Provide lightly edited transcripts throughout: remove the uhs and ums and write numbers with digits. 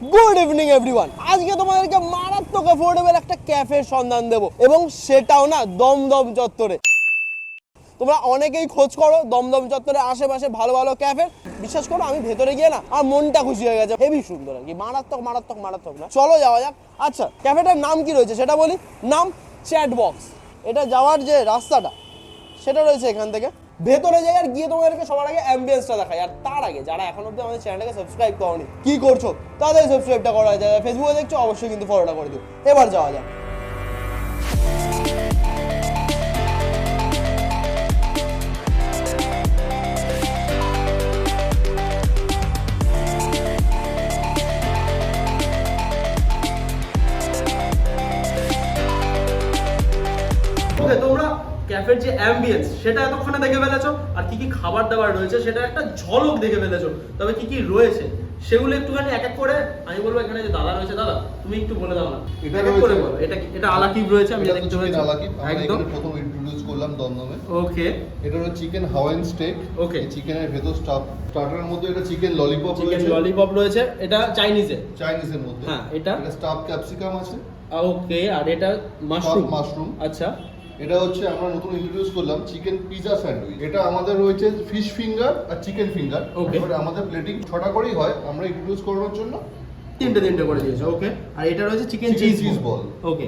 Good evening everyone. আজকে তোমাদেরকে মারাত্মক অ্যাফোর্ডেবল একটা ক্যাফের সন্ধান দেব, এবং সেটাও না দমদম চত্বরে। তোমরা অনেকেই খোঁজ করো দমদম চত্বরে আশেপাশে ভালো ভালো ক্যাফে। বিশ্বাস করো, আমি ভেতরে গিয়ে না আমার মনটা খুশি হয়ে গেছে। হেভি সুন্দর আর কি, মারাত্মক মারাত্মক মারাত্মক না। চলো যাওয়া যাক। আচ্ছা, ক্যাফেটার নাম কি রয়েছে সেটা বলি। নাম চ্যাট বক্স। এটা যাওয়ার যে রাস্তাটা সেটা রয়েছে এখান থেকে। ভেতরে যাই আর গিয়ে তোমাদেরকে সবার আগে অ্যাম্বিয়েন্সটা দেখাই। আর তার আগে যারা এখন অব্দি আমাদের চ্যানেলটাকে সাবস্ক্রাইব করোনি, কি করছো? তাদের সাবস্ক্রাইবটা করা যায়। ফেসবুকে দেখছো অবশ্যই কিন্তু ফলোটা করে দিও। এবার যাওয়া যাক। তোমরা ক্যাফের যে অ্যাম্বিয়েন্স সেটা এতক্ষণে দেখে ফেলেছো, আর কি কি খাবার দাবার রয়েছে সেটা একটা ঝলক দেখে ফেলেছো। তবে কি কি রয়েছে সেগুলো একটুখানি এক এক করে আমি বলবো। এখানে যে দাদা রয়েছে, দাদা তুমি একটু বলে দাও না। এটা এক এক করে বলো। এটা আলাকিব রয়েছে, আমি দেখতে পাচ্ছি আলাকিব। আমরা একদম এখানে প্রথম ইন্ট্রোডিউস করলাম দমদমে। ওকে, এটা হলো চিকেন হাওয়াইয়ান স্টেক। ওকে, চিকেনের ভেতর স্টার্টারের মধ্যে এটা চিকেন ললিপপ রয়েছে। চিকেন ললিপপ রয়েছে, এটা চাইনিজের মধ্যে। হ্যাঁ, এটা স্টাফ ক্যাপসিকাম আছে। ওকে, আর এটা মাশরুম। আচ্ছা, এটা হচ্ছে আমরা নতুন ইন্ট্রোডিউস করলাম চিকেন পিজা স্যান্ডউইচ। এটা আমাদের রয়েছে ফিশ ফিঙ্গার আর চিকেন ফিঙ্গার। এবারে আমাদের প্লেটিং 6টা করেই হয়, আমরা ইন্ট্রোডিউস করার জন্য তিনটে করে দিয়েছে। ওকে, আর এটা রয়েছে চিকেন চিজ বল। ওকে,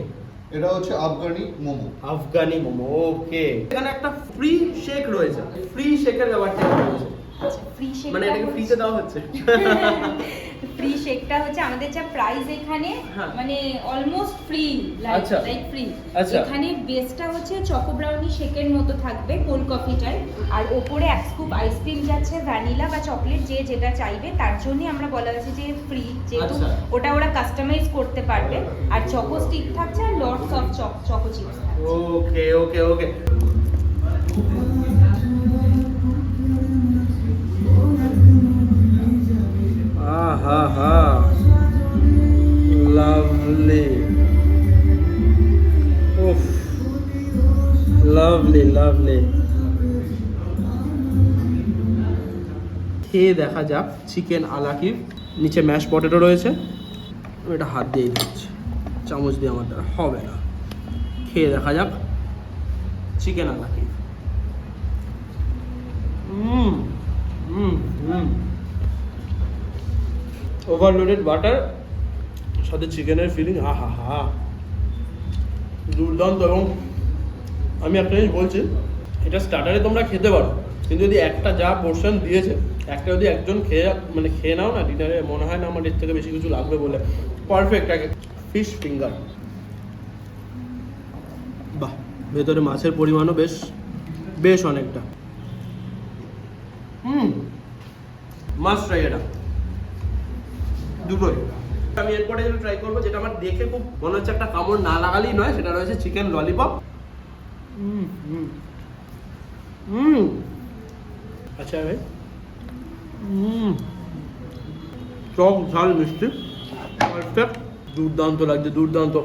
এটা হচ্ছে আফগানি মোমো। ওকে, এখানে একটা ফ্রি শেক রয়েছে। ফ্রি শেকের ব্যাপারটা রয়েছে, ফ্রি শেক মানে এটাকে ফ্রিতে দেওয়া হচ্ছে। ফ্রি শেকটা হচ্ছে আমাদের যা প্রাইস এখানে, মানে অলমোস্ট ফ্রি, লাইক ফ্রি। এখানে বেসটা হচ্ছে চকো ব্রাউনি শেকের মতো থাকবে, কোল্ড কফি টাইপ, আর ওপরে এক স্কুপ আইসক্রিম যাচ্ছে, ভ্যানিলা বা চকলেট যে যেটা চাইবে তার জন্য আমরা বলা হয়েছে যে ফ্রি, যেহেতু ওটা ওরা কাস্টমাইজ করতে পারবে। আর চকো স্টিক থাকছে are lots of choco chips থাকছে। ওকে ওকে ওকে, লাভলি, উফ, লাভলি। খেয়ে দেখা যাক চিকেন আলাকিব। নিচে ম্যাশ পটেটো রয়েছে, আমি এটা হাত দিয়ে দিচ্ছি, চামচ দিয়ে আমার দ্বারা হবে না। খেয়ে দেখা যাক চিকেন আলাকিব। ওভারলোডেড বাটার সাথে চিকেনের ফিলিং, দুর্দান্ত। এবং আমি একটা জিনিস বলছি, এটা স্টার্টারে তোমরা খেতে পারো, কিন্তু যদি একটা যা পোর্শন দিয়েছে একটা যদি একজন খেয়ে নাও না ডিনারে, মনে হয় না আমার এর থেকে বেশি কিছু লাগবে বলে। পারফেক্ট। ফিশ ফিঙ্গার, বাহ, ভেতরে মাছের পরিমাণও বেশ অনেকটা। মাস্ট ট্রাই এটা, দুটোই। আমি এরপরে যেটা ট্রাই করবো, যেটা আমার দেখে খুব মনে হচ্ছে একটা কামড় না লাগালেই নয়, সেটা রয়েছে চিকেন ললিপপ। আচ্ছা ভাই, টক ঝাল মিষ্টি, পারফেক্ট, দুর্দান্ত লাগছে, দুর্দান্ত।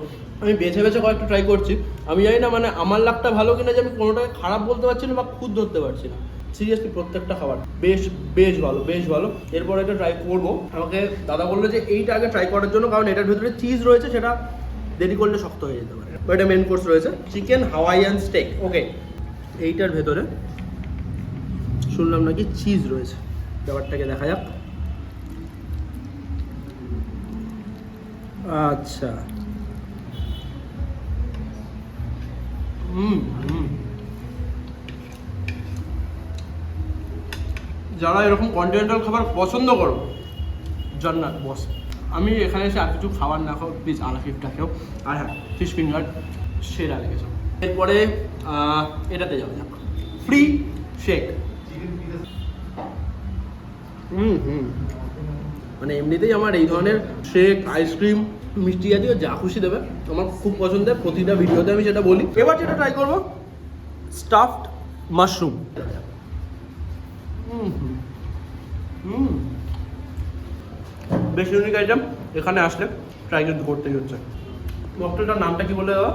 আমি বেছে কয়েকটা ট্রাই করছি। আমি জানি না মানে আমার লাকটা ভালো কিনা, যে আমি কোনোটাকে খারাপ বলতে পারছি না বা খুদ ধরতে পারছি না। সিরিয়াসলি প্রত্যেকটা খাবার বেশ ভালো। এরপর এটা ট্রাই করবো। আমাকে দাদা বললো যে এইটা আগে ট্রাই করার জন্য, কারণ এটার ভিতরে চিজ রয়েছে, সেটা দেরি করলে শক্ত হয়ে যেতে পারে। এটা মেন কোর্স রয়েছে চিকেন হাওয়াইয়ান স্টেক। ওকে, এইটার ভেতরে শুনলাম নাকি চিজ রয়েছে, ব্যাপারটাকে দেখা যাক। আচ্ছা, যারা এরকম কন্টিনেন্টাল খাবার পছন্দ করো, জান্নাত বস। আমি এখানে এসে আর কিছু খাবার না খাও, প্লিজ আলাকিবটা খেও। আর হ্যাঁ, ফিশ ফিঙ্গার সেরা লেগেছে। এরপরে এটাতে যাওয়া যাক, ফ্রি শেক। মানে এমনিতেই আমার এই ধরনের শেক, আইসক্রিম, মিষ্টি জাতীয় যা খুশি দেবে আমার খুব পছন্দের। প্রতিটা ভিডিওতে আমি সেটা বলি। এবার যেটা ট্রাই করবো, স্টাফড মাশরুম। বেশ ইউনিক আইটেম। এখানে আসলে ট্রাই কিন্তু করতেই হচ্ছে। মকটেলটার নামটা কি বলে দাদা?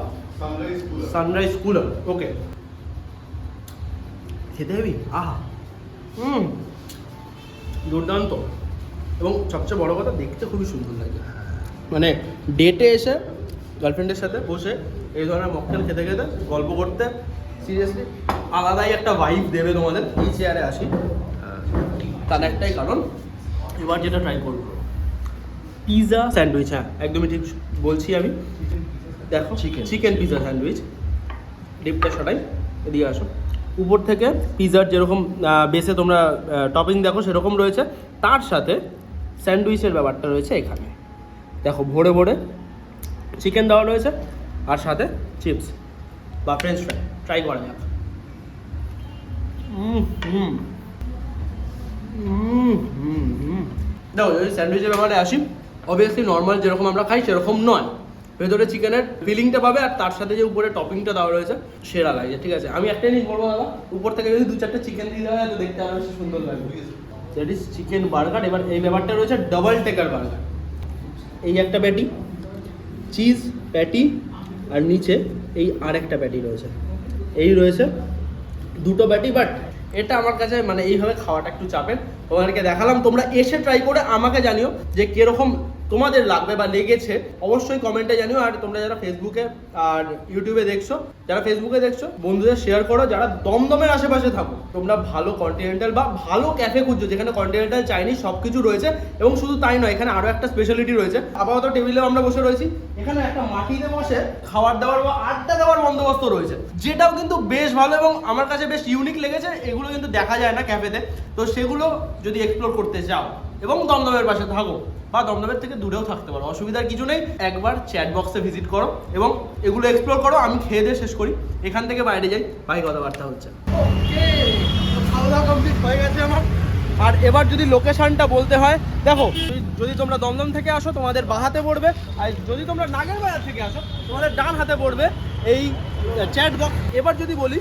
Sunrise cooler. ওকে, খেতে হেবি, দুর্দান্ত। এবং সবচেয়ে বড় কথা দেখতে খুবই সুন্দর লাগে। মানে ডেটে এসে গার্লফ্রেন্ডের সাথে বসে এই ধরনের মকটেল খেতে খেতে গল্প করতে সিরিয়াসলি আলাদাই একটা ভাইব দেবে তোমাদের। এই চেয়ারে আসি তার একটাই কারণ, এবার যেটা ট্রাই করবো পিৎজা স্যান্ডউইচ। হ্যাঁ একদমই ঠিক বলছি আমি। দেখো চিকেন পিৎজা স্যান্ডউইচ, ডিপটা সটাই এদিকে আসো। উপর থেকে পিৎজার যেরকম বেসে তোমরা টপিং দেখো সেরকম রয়েছে, তার সাথে স্যান্ডউইচের ব্যাপারটা রয়েছে এখানে। দেখো ভরে ভরে চিকেন দেওয়া রয়েছে আর সাথে চিপস বা ফ্রেঞ্চ ফ্রাই। ট্রাই করা যাক। দেখো যদি স্যান্ডউইচের ব্যাপারে আসি, অবভিয়াসলি নর্মাল যেরকম আমরা খাই সেরকম নয়। ভেতরে চিকেনের ফিলিংটা পাবে আর তার সাথে যে উপরে টপিংটা দেওয়া রয়েছে সেরা লাগে। ঠিক আছে, আমি একটাই জিনিস বলবো দাদা, উপর থেকে যদি 2-4টা চিকেন দিয়ে দেওয়া হয় তো দেখতে আরো বেশি সুন্দর লাগবে। That is chicken burger. এবার এই ব্যাপারটা রয়েছে ডাবল টেকার বার্গার। এই একটা প্যাটি, চিজ প্যাটি, আর নিচে এই আরেকটা প্যাটি রয়েছে। এই রয়েছে দুটো প্যাটি। বাট এটা আমার কাছে মানে এইভাবে খাওয়াটা একটু চাপের। তোমাদেরকে দেখালাম, তোমরা এসে ট্রাই করে আমাকে জানিও যে কীরকম তোমাদের লাগবে বা লেগেছে, অবশ্যই কমেন্টে জানিও। আর তোমরা যারা ফেসবুকে আর ইউটিউবে দেখছো, যারা ফেসবুকে দেখছো বন্ধুদের শেয়ার করো। যারা দমদমের আশেপাশে থাকো, তোমরা ভালো কন্টিনেন্টাল বা ভালো ক্যাফে খুঁজছো যেখানে কন্টিনেন্টাল চাইনিজ সব কিছু রয়েছে, এবং শুধু তাই নয় এখানে আরও একটা স্পেশালিটি রয়েছে। আপাতত টেবিলেও আমরা বসে রয়েছি, এখানে একটা মাটিতে বসে খাবার দাবার বা আড্ডা দেওয়ার বন্দোবস্ত রয়েছে, যেটাও কিন্তু বেশ ভালো এবং আমার কাছে বেশ ইউনিক লেগেছে। এগুলো কিন্তু দেখা যায় না ক্যাফেতে, তো সেগুলো যদি এক্সপ্লোর করতে চাও এবং দমদমের পাশে থাকো বা দমদমের থেকে দূরেও থাকতে পারো, অসুবিধার কিছু নেই। একবার চ্যাট বক্সে ভিজিট করো এবং এগুলো এক্সপ্লোর করো। আমি খেয়ে দিয়ে শেষ করি, এখান থেকে বাইরে যাই, ভাই কথাবার্তা হচ্ছে। ওকে, খাওয়া দাওয়া কমপ্লিট হয়ে গেছে আমার। আর এবার যদি লোকেশনটা বলতে হয়, দেখো যদি তোমরা দমদম থেকে আসো তোমাদের বাঁ হাতে পড়বে, আর যদি তোমরা নাগেরবাজার থেকে আসো তোমাদের ডান হাতে পড়বে এই চ্যাট বক্স। এবার যদি বলি,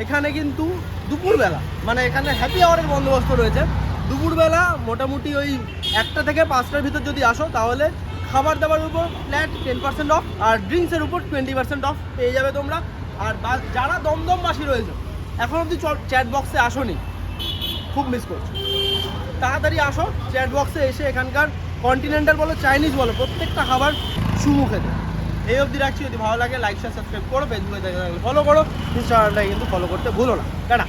এখানে কিন্তু দুপুরবেলা মানে এখানে হ্যাপি আওয়ারের বন্দোবস্ত রয়েছে। দুপুরবেলা মোটামুটি ওই 1টা থেকে 5টার ভিতর যদি আসো তাহলে খাবার দাবারের উপর ফ্ল্যাট 10% অফ আর ড্রিঙ্কসের উপর 20% অফ পেয়ে যাবে তোমরা। আর যারা দমদমবাসী রয়েছে এখন অবধি চ্যাট বক্সে আসোনি, খুব মিস করছো, তাড়াতাড়ি আসো চ্যাট বক্সে এসে এখানকার কন্টিনেন্টাল বলো চাইনিজ বলো প্রত্যেকটা খাবার সুমুখে দেয়। এই অবধি রাখছি, যদি ভালো লাগে লাইক শেয়ার সাবস্ক্রাইব করো, ফেসবুকে ফলো করো, ইনস্টাগ্রামটাকে কিন্তু ফলো করতে ভুলো না। টাটা।